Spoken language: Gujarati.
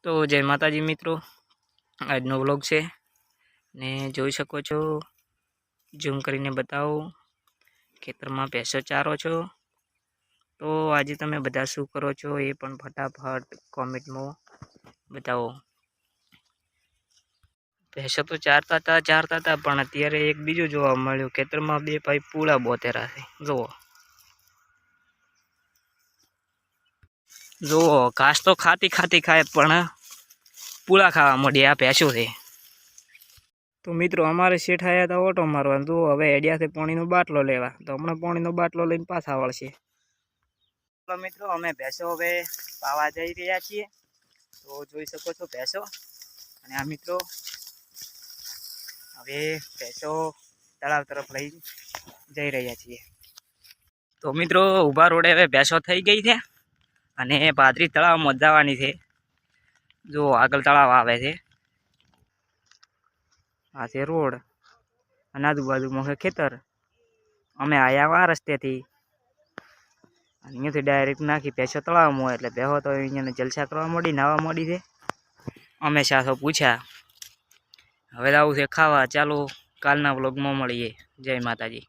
તો જય માતાજી મિત્રો, આજનો વ્લોગ છે ને જોઈ શકો છો, ઝૂમ કરીને બતાવું ખેતરમાં ભેંસો ચારો છો। તો આજે તમે બધા શું કરો છો એ પણ ફટાફટ કોમેન્ટમાં બતાવો। ભેંસો તો ચારતા હતા પણ અત્યારે એક બીજું જોવા મળ્યું, ખેતરમાં બે ભાઈ પૂળા બોતેરા છે। જુઓ ઘાસ તો ખાતી ખાય પણ પૂળા ખાવા માંડી આ ભેંસો છે। તો મિત્રો અમારે શેઠ આવ્યા હતા ઓટો મારવા, તો હવે હેડિયાથી પાણીનો બાટલો લેવા, તો હમણાં પાણીનો બાટલો લઈને પાછા વળશે। તો મિત્રો અમે ભેંસો હવે પાવા જઈ રહ્યા છીએ। તો જોઈ શકો છો ભેંસો, અને આ મિત્રો હવે ભેંસો તળાવ તરફ લઈ જઈ રહ્યા છીએ। તો મિત્રો ઊભા રોડે હવે ભેંસો થઈ ગઈ છે અને પાદરી તળાવમાં જવાની છે। જો આગળ તળાવ આવે છે, આ છે રોડ અને આજુબાજુમાં છે ખેતર। અમે આયા આ રસ્તેથી, અહીંયાથી ડાયરેક્ટ નાખી ભેંસો તળાવમાં, એટલે ભેંસો તો અહીંયા જલસા કરવા માંડી, નાહવા માંડી છે। અમે સાથો પૂછ્યા, હવે આવું છે ખાવા। ચાલો કાલના વ્લોગમાં મળીએ। જય માતાજી।